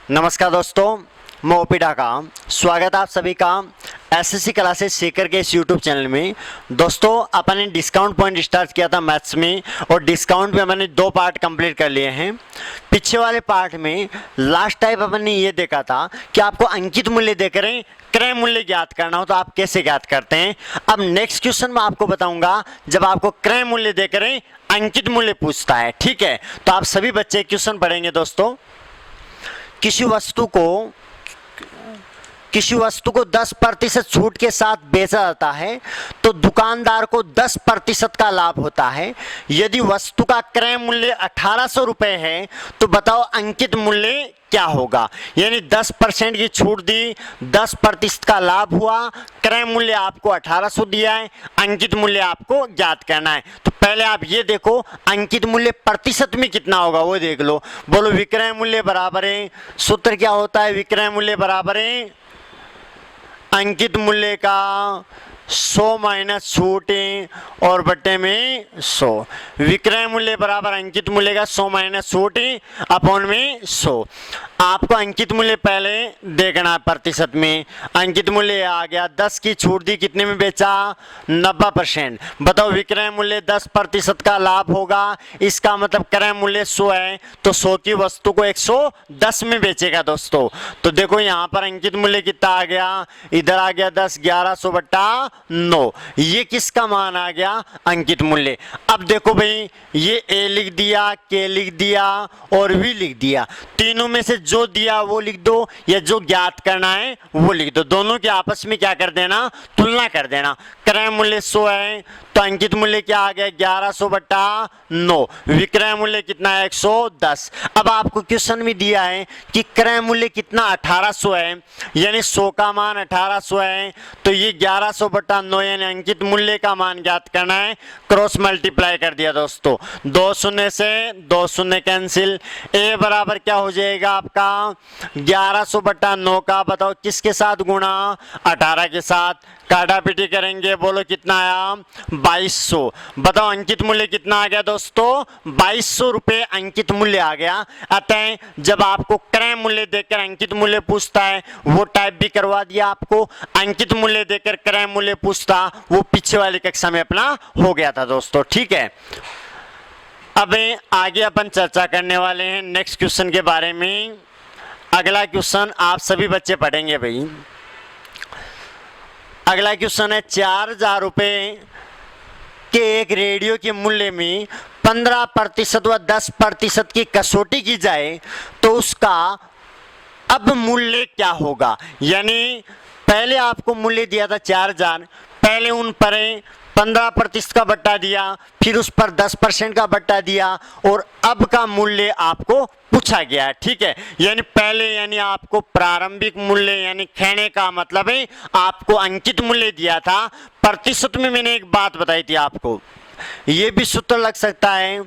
नमस्कार दोस्तों, मैं ओपी ढाका। स्वागत है आप सभी का एसएससी क्लासेस सीकर के इस यूट्यूब चैनल में। दोस्तों, अपन ने डिस्काउंट पॉइंट स्टार्ट किया था मैथ्स में और डिस्काउंट में मैंने 2 पार्ट कंप्लीट कर लिए हैं। पीछे वाले पार्ट में लास्ट टाइम अपन ने ये देखा था कि आपको अंकित मूल्य देकर क्रय मूल्य ज्ञात करना हो तो आप कैसे ज्ञात करते हैं। अब नेक्स्ट क्वेश्चन में आपको बताऊंगा जब आपको क्रय मूल्य देकर अंकित मूल्य पूछता है। ठीक है, तो आप सभी बच्चे क्वेश्चन पढ़ेंगे। दोस्तों, किसी वस्तु को 10% छूट के साथ बेचा जाता है तो दुकानदार को 10% का लाभ होता है। यदि वस्तु का क्रय मूल्य 1800 रुपए है तो बताओ अंकित मूल्य क्या होगा। यानी 10% की छूट दी, 10% का लाभ हुआ, क्रय मूल्य आपको 1800 दिया है, अंकित मूल्य आपको ज्ञात करना है। तो पहले आप ये देखो अंकित मूल्य प्रतिशत में कितना होगा वो देख लो। बोलो विक्रय मूल्य बराबर है, सूत्र क्या होता है, विक्रय मूल्य बराबर है अंकित मूल्य का 100 माइनस छूट और बट्टे में 100। विक्रय मूल्य बराबर अंकित मूल्य का 100 माइनस छूट अपॉन में 100। आपको अंकित मूल्य पहले देखना है प्रतिशत में। अंकित मूल्य आ गया, 10 की छूट दी, कितने में बेचा 90%। बताओ विक्रय मूल्य 10% का लाभ होगा, इसका मतलब क्रय मूल्य 100 है तो 100 की वस्तु को 110 में बेचेगा। दोस्तों, तो देखो यहाँ पर अंकित मूल्य कितना आ गया, इधर आ गया 10, 1100 बट्टा 9। ये किसका मान आ गया, अंकित मूल्य। अब देखो भाई, ये ए लिख दिया, के लिख दिया और वी लिख दिया। तीनों में से जो दिया वो लिख दो या जो ज्ञात करना है वो लिख दो। दोनों के आपस में क्या कर देना, तुलना कर देना। क्रय मूल्य 100 है तो अंकित मूल्य क्या आ गया 1100 बट्टा 9। विक्रय मूल्य कितना है 110। अब आपको क्वेश्चन में दिया है कि क्रय मूल्य कितना 1800 है, यानी 100 का मान 1800 है तो ये 1100 बट्टा 9 यानी अंकित मूल्य का मान ज्ञात करना है। क्रॉस मल्टीप्लाई कर दिया दोस्तों, 2 शून्य से 2 शून्य कैंसिल। ए बराबर क्या हो जाएगा आपका 1100 बट्टा 9 का बताओ किसके साथ गुणा, 18 के साथ। काटा पीटी करेंगे, बोलो कितना आया 2200। बताओ अंकित मूल्य कितना आ गया दोस्तों, 2200 रुपए अंकित मूल्य आ गया। अतः जब आपको क्रय मूल्य देकर अंकित मूल्य पूछता है वो टाइप भी करवा दिया आपको, अंकित मूल्य देकर क्रय मूल्य पूछता वो पीछे वाली कक्षा में अपना हो गया था दोस्तों। ठीक है, अब आगे अपन चर्चा करने वाले हैं नेक्स्ट क्वेश्चन के बारे में। अगला क्वेश्चन आप सभी बच्चे पढ़ेंगे भाई। अगला क्वेश्चन है 4000 रुपए के एक रेडियो के मूल्य में 15% व 10% की कसौटी की जाए तो उसका अब मूल्य क्या होगा। यानी पहले आपको मूल्य दिया था 4000, पहले उन पर 15% का बट्टा दिया, फिर उस पर 10% का बट्टा दिया और अब का मूल्य आपको पूछा गया है। ठीक है, यानी पहले यानी आपको प्रारंभिक मूल्य यानी कहने का मतलब है आपको अंकित मूल्य दिया था। प्रतिशत में मैंने एक बात बताई थी आपको, ये भी सूत्र लग सकता है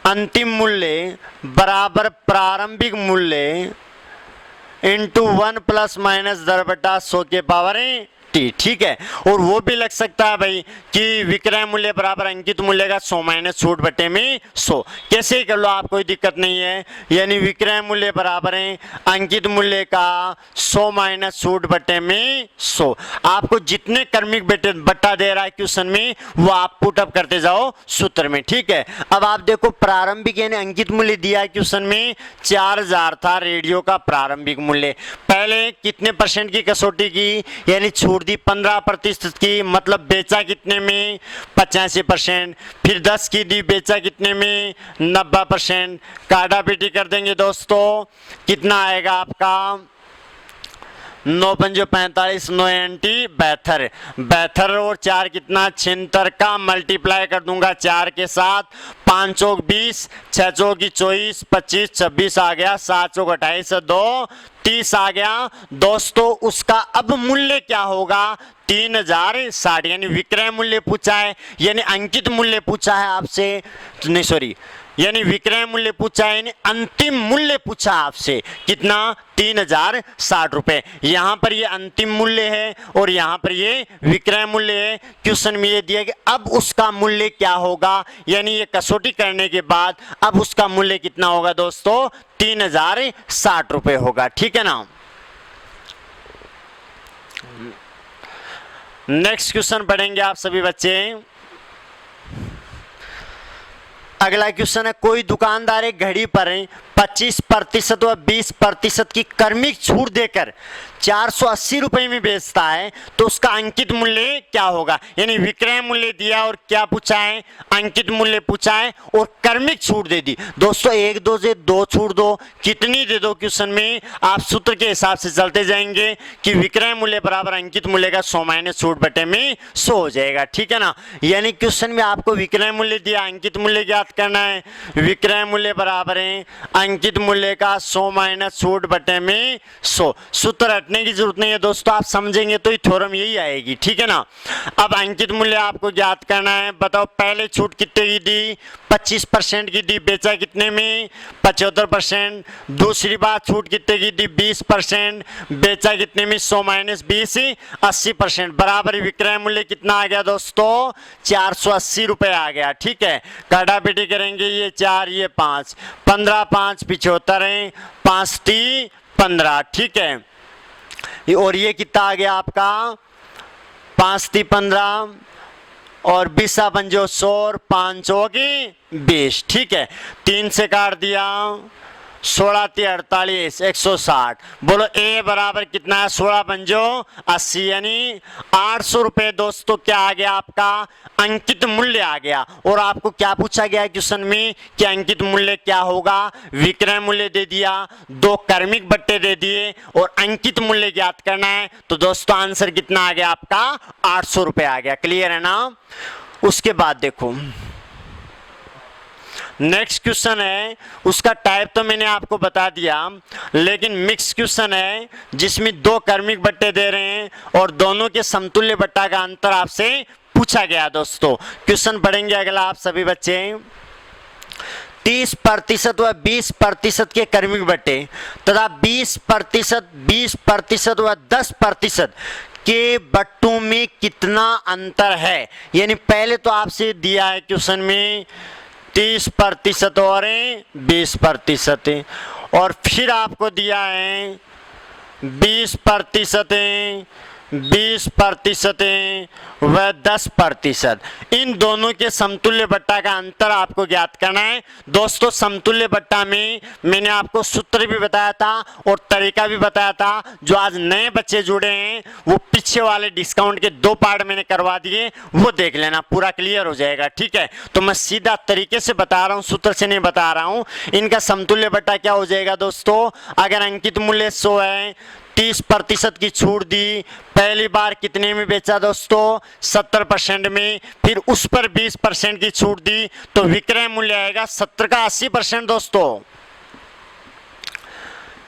अंतिम मूल्य बराबर प्रारंभिक मूल्य इंटू 1 प्लस माइनस 10 बटा 100 के पावर ठीक है। और वो भी लग सकता है भाई कि विक्रय मूल्य बराबर अंकित मूल्य का 100 माइनस छूट बटे में 100। कैसे ही कर लो, आप कोई दिक्कत नहीं है। यानी विक्रय मूल्य बराबर है अंकित मूल्य का 100 माइनस छूट बटे में 100। आपको जितने क्रमिक बट्टा दे रहा है क्वेश्चन में वो आप पुटअप करते जाओ सूत्र में। ठीक है, अब आप देखो प्रारंभिक यानी अंकित मूल्य दिया है क्वेश्चन में 4000 था रेडियो का प्रारंभिक मूल्य। पहले कितने परसेंट की कसौटी की, यानी छूट दी 15% की, मतलब बेचा कितने में 85%। फिर 10 की दी, बेचा कितने में 90%। काटा पीटी कर देंगे दोस्तों, कितना आएगा आपका 9 पंजो 45, 9 एंटी 72, 72 और 4 कितना 76 का मल्टीप्लाई कर दूंगा 4 के साथ। 5 चौक 20, 6 चौक 24, 25, 26 आ गया, 7 चौक 28, 2 30 आ गया। दोस्तों उसका अब मूल्य क्या होगा 3060। यानी विक्रय मूल्य पूछा है यानी अंकित मूल्य पूछा है आपसे, नहीं सॉरी यानी विक्रय मूल्य पूछा है, यानी अंतिम मूल्य पूछा आपसे, कितना 3060 रुपए। यहां पर ये अंतिम मूल्य है और यहां पर ये विक्रय मूल्य है। क्वेश्चन में ये दिया कि अब उसका मूल्य क्या होगा, यानी ये कसौटी करने के बाद अब उसका मूल्य कितना होगा दोस्तों, 3060 रुपए होगा। ठीक है ना। नेक्स्ट क्वेश्चन पढ़ेंगे आप सभी बच्चे। अगला क्वेश्चन है, कोई दुकानदार एक घड़ी पर 25% व 20% की क्रमिक छूट देकर 480 रुपए में बेचता है, तो उसका अंकित मूल्य क्या होगा। यानी विक्रय मूल्य दिया और क्या पूछा है, अंकित मूल्य पूछा है और क्रमिक छूट दे दी। दोस्तों 1 2 से 2 छूट दो, कितनी दे दो क्वेश्चन में, आप सूत्र के हिसाब से चलते जाएंगे कि विक्रय मूल्य बराबर अंकित मूल्य का 100 माइनस छूट बटे में 100 हो जाएगा। ठीक है ना। यानी क्वेश्चन में आपको विक्रय मूल्य दिया, अंकित मूल्य ज्ञात करना है। विक्रय मूल्य बराबर है अंकित मूल्य का 100 माइनस छूट बटे में 100। सूत्र रटने की जरूरत नहीं है दोस्तों, आप समझेंगे तो ही थ्योरम यही आएगी। ठीक है ना। अब अंकित मूल्य आपको ज्ञात करना है। बताओ पहले छूट कितने की दी, 25% की दी, बेचा कितने में, 75%। दूसरी बात छूट कितने की दी, 20%, बेचा कितने में, 100 माइनस 20 80%, बराबर विक्रय मूल्य कितना आ गया दोस्तों, 480 रुपए आ गया। ठीक है। काटा पीटी करेंगे, ये 4 ये 5, 15 5 75 है, 5 3 15। ठीक है। और ये कितना आ गया आपका, 5 3 15 और 20 पंजो 100 और 5 होगी 20। ठीक है। 3 से काट दिया, 16 3 48 160। बोलो ए बराबर कितना है, 16 पंजो 80, यानी 800 रुपए दोस्तों क्या आ गया आपका, अंकित मूल्य आ गया। और आपको क्या पूछा गया क्वेश्चन में कि अंकित मूल्य क्या होगा, विक्रय मूल्य दे दिया, 2 क्रमिक बट्टे दे दिए और अंकित मूल्य ज्ञात करना है। तो दोस्तों आंसर कितना आ गया आपका, 800 रुपए आ गया। क्लियर है ना। उसके बाद देखो नेक्स्ट क्वेश्चन है, उसका टाइप तो मैंने आपको बता दिया, लेकिन मिक्स क्वेश्चन है जिसमें 2 क्रमिक बट्टे दे रहे हैं और दोनों के समतुल्य बट्टा का अंतर आपसे पूछा गया। दोस्तों क्वेश्चन पढ़ेंगे अगला आप सभी बच्चे। 30% व 20% के क्रमिक बट्टे तथा 20%, 20% व 10% के बट्टों में कितना अंतर है। यानी पहले तो आपसे दिया है क्वेश्चन में 30% और 20%, और फिर आपको दिया है 20%, 20% व 10%। इन दोनों के समतुल्य बट्टा का अंतर आपको ज्ञात करना है। दोस्तों समतुल्य बट्टा में मैंने आपको सूत्र भी बताया था और तरीका भी बताया था। जो आज नए बच्चे जुड़े हैं वो पीछे वाले डिस्काउंट के 2 पार्ट मैंने करवा दिए, वो देख लेना, पूरा क्लियर हो जाएगा। ठीक है। तो मैं सीधा तरीके से बता रहा हूँ, सूत्र से नहीं बता रहा हूँ। इनका समतुल्य बट्टा क्या हो जाएगा दोस्तों, अगर अंकित मूल्य 100 है, 30% की छूट दी, पहली बार कितने में बेचा दोस्तों, 70% में, फिर उस पर 20% की छूट दी, तो विक्रय मूल्य आएगा 70 का 80% दोस्तों।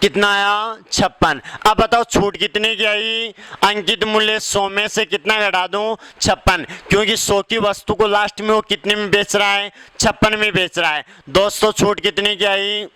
कितना आया, 56। अब बताओ छूट कितने की आई, अंकित मूल्य 100 में से कितना घटा दूं, 56, क्योंकि 100 की वस्तु को लास्ट में वो कितने में बेच रहा है, 56 में बेच रहा है। दोस्तों छूट कितने की आई,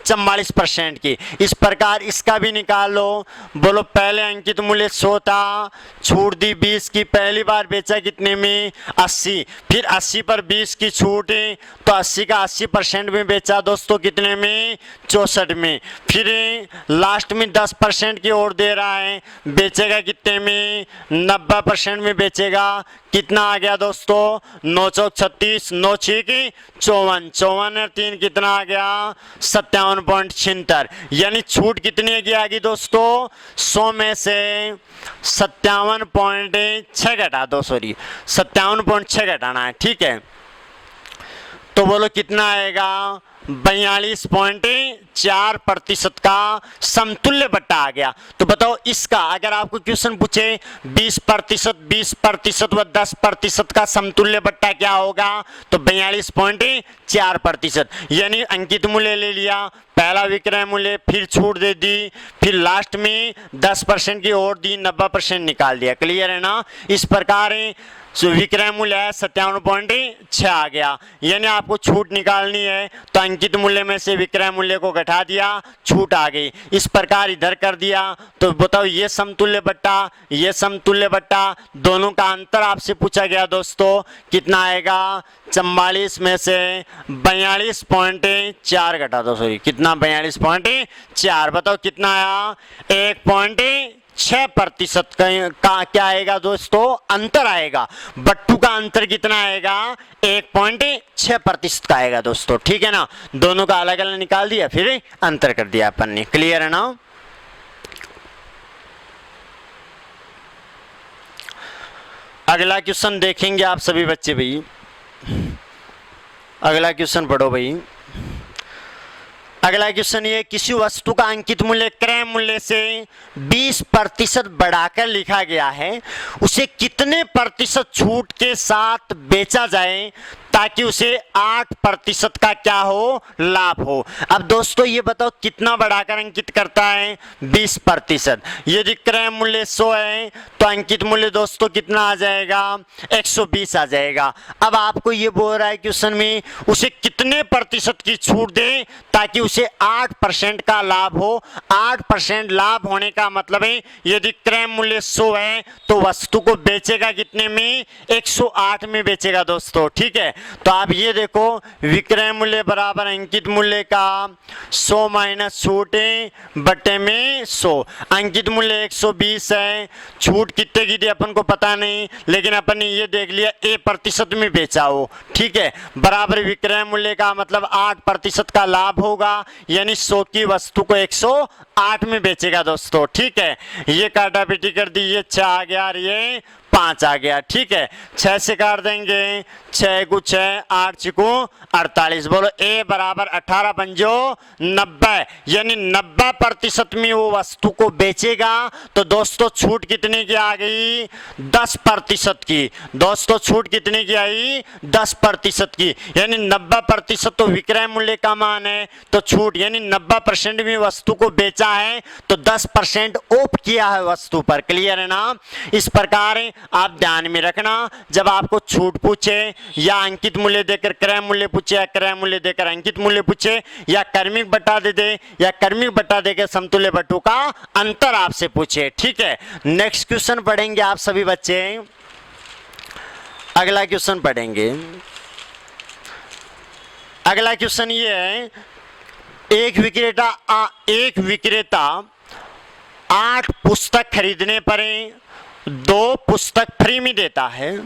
44% की। इस प्रकार इसका भी निकाल लो। बोलो पहले अंकित मूल्य 100 था, छूट दी 20 की, पहली बार बेचा कितने में, 80, फिर 80 पर 20 की छूट, तो 80 का 80% में बेचा दोस्तों, कितने में, 64 में। फिर लास्ट में 10% की और दे रहा है, बेचेगा कितने में, 90% में बेचेगा। कितना आ गया दोस्तों, 9 चौक 36, 9 6 की 54, 54 और 3 कितना आ गया, 57.76। यानी छूट कितनी की आ गई दोस्तों, 100 में से 57.6 घटा दो, सॉरी 57.6 घटाना है। ठीक है। तो बोलो कितना आएगा, 42.4% का समतुल्य बट्टा आ गया। तो बताओ इसका अगर आपको क्वेश्चन पूछे 20%, 20% व 10% का समतुल्य बट्टा क्या होगा, तो 42.4%। यानी अंकित मूल्य ले लिया, पहला विक्रय मूल्य, फिर छूट दे दी, फिर लास्ट में 10% की और दी, 90% निकाल दिया। क्लियर है ना। इस प्रकार विक्रय मूल्य है 57.6 आ गया, यानी आपको छूट निकालनी है तो अंकित मूल्य में से विक्रय मूल्य को घटा दिया, छूट आ गई। इस प्रकार इधर कर दिया तो बताओ ये समतुल्य बट्टा ये समतुल्य बट्टा, दोनों का अंतर आपसे पूछा गया दोस्तों, कितना आएगा 44 में से 42.4 घटा दो, सॉरी कितना 42.4, बताओ कितना आया 1.6% का क्या आएगा दोस्तों, अंतर आएगा। बट्टू का अंतर कितना आएगा 1.6% का आएगा दोस्तों, ठीक है ना। दोनों का अलग अलग निकाल दिया फिर अंतर कर दिया अपन ने, क्लियर है ना। अगला क्वेश्चन देखेंगे आप सभी बच्चे भाई, अगला क्वेश्चन पढ़ो भाई। अगला क्वेश्चन ये, किसी वस्तु का अंकित मूल्य क्रय मूल्य से 20% बढ़ाकर लिखा गया है, उसे कितने प्रतिशत छूट के साथ बेचा जाए ताकि उसे 8% का क्या हो, लाभ हो। अब दोस्तों ये बताओ कितना बढ़ाकर अंकित करता है 20%। यदि क्रय मूल्य 100 है तो अंकित मूल्य दोस्तों कितना आ जाएगा 120 आ जाएगा। अब आपको ये बोल रहा है क्वेश्चन में उसे कितने प्रतिशत की छूट दे ताकि उसे 8% का लाभ हो। 8% लाभ होने का मतलब है यदि क्रय मूल्य 100 है तो वस्तु को बेचेगा कितने में, 108 में बेचेगा दोस्तों, ठीक है। तो आप ये देखो विक्रय मूल्य बराबर अंकित मूल्य का 100 माइनस छूट बट्टे में 100, अंकित मूल्य 120 है, छूट कितने की थी अपन को पता नहीं, लेकिन अपन ने ये देख लिया A% में बेचा हो, ठीक है, बराबर विक्रय मूल्य का मतलब 8% का लाभ होगा, यानी 100 की वस्तु को 108 में बेचेगा दोस्तों, ठीक है। ये काटा पीटी कर दी, ये 6 आ गया और ये 5 आ गया, ठीक है। 6 से काट देंगे, 6 को 6, 8 चिको 48, बोलो A बराबर 18 पंजो 90, यानी 90% में वो वस्तु को बेचेगा। तो दोस्तों छूट कितने की आ गई 10% की, दोस्तों छूट कितने की आई 10% की, यानी 90% तो विक्रय मूल्य का मान है, तो छूट यानी 90% में वस्तु को बेचा है तो 10% ऑफ किया है वस्तु पर, क्लियर है ना। इस प्रकार आप ध्यान में रखना, जब आपको छूट पूछे या अंकित मूल्य देकर क्रय मूल्य पूछे या क्रय मूल्य देकर अंकित मूल्य पूछे या कर्मिक बट्टा दे या कर्मिक बट्टा देकर समतुल्य बट्टों का अंतर आपसे पूछे, ठीक है। नेक्स्ट क्वेश्चन पढ़ेंगे आप सभी बच्चे, अगला क्वेश्चन पढ़ेंगे। अगला क्वेश्चन ये है, एक विक्रेता 8 पुस्तक खरीदने पर 2 पुस्तक फ्री में देता है।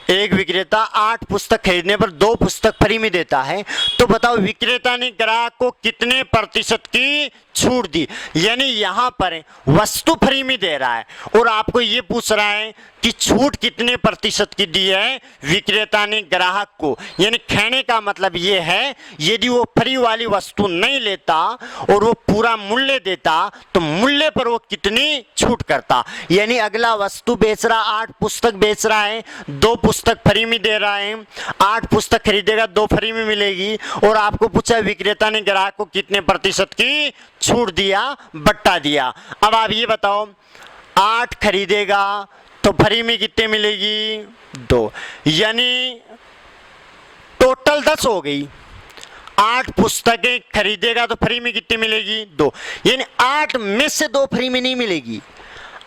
एक विक्रेता 8 पुस्तक खरीदने पर 2 पुस्तक फ्री में देता है, तो बताओ विक्रेता ने ग्राहक को कितने प्रतिशत की छूट दी। यानी यहां पर वस्तु फ्री में दे रहा है और आपको यह पूछ रहा है कि छूट कितने प्रतिशत की दी है विक्रेता ने ग्राहक को। यानी कहने का मतलब यह है यदि वो फ्री वाली वस्तु नहीं लेता और वो पूरा मूल्य देता तो मूल्य पर वो कितनी छूट करता। यानी अगला वस्तु बेच रहा 8 पुस्तक बेच रहा है, 2 पुस्तक फ्री में दे रहा है, 8 पुस्तक खरीदेगा 2 फ्री में मिलेगी, और आपको पूछा विक्रेता ने ग्राहक को कितने प्रतिशत की छूट दिया, बट्टा दिया। अब आप ये बताओ 8 खरीदेगा तो फ्री में कितने मिलेगी 2, यानी टोटल 10 हो गई। 8 पुस्तकें खरीदेगा तो फ्री में कितनी मिलेगी 2, यानी 8 में से 2 फ्री में नहीं मिलेगी।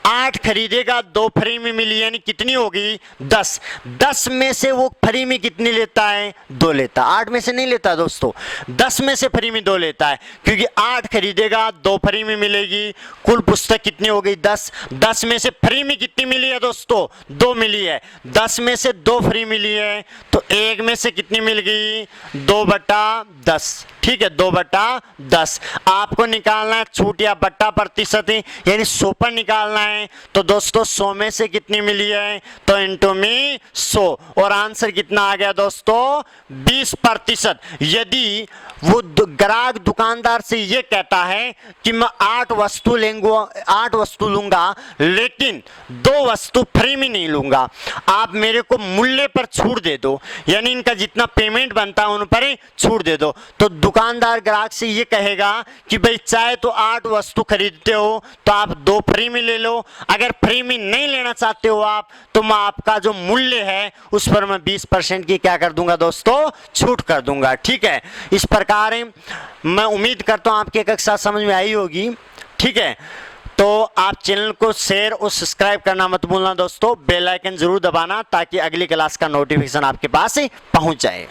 8 खरीदेगा 2 फ्री में मिली, यानी कितनी होगी 10। 10 में से वो फ्री में कितनी लेता है 2 लेता, 8 में से नहीं लेता दोस्तों, 10 में से फ्री में 2 लेता है, क्योंकि 8 खरीदेगा 2 फ्री में मिलेगी। कुल पुस्तक कितनी हो गई 10। 10 में से फ्री में कितनी मिली है दोस्तों 2 मिली है, 10 में से 2 फ्री मिली है तो 1 में से कितनी मिल गई 2/10, ठीक है 2/10। आपको निकालना है छूट या बट्टा प्रतिशत, यानी 100 पर निकालना है। तो दोस्तों 100 में से कितनी मिली है तो इंटू में 100, और आंसर कितना आ गया दोस्तों 20%। यदि वो ग्राहक दुकानदार से ये कहता है कि मैं 8 वस्तु लूंगा लेकिन 2 वस्तु फ्री में नहीं लूंगा, आप मेरे को मूल्य पर छूट दे दो, यानी इनका जितना पेमेंट बनता है उन पर ही छूट दे दो। तो दुकानदार ग्राहक से ये कहेगा कि भाई चाहे तो 8 वस्तु खरीदते हो तो आप 2 फ्री में ले लो, अगर फ्री में नहीं लेना चाहते हो आप तो मैं आपका जो मूल्य है उस पर मैं 20% की क्या कर दूंगा दोस्तों, छूट कर दूंगा। ठीक है, इस प्रकार मैं उम्मीद करता हूं आपकी कक्षा समझ में आई होगी। ठीक है, तो आप चैनल को शेयर और सब्सक्राइब करना मत भूलना दोस्तों, बेल आइकन जरूर दबाना ताकि अगली क्लास का नोटिफिकेशन आपके पास पहुंच जाए।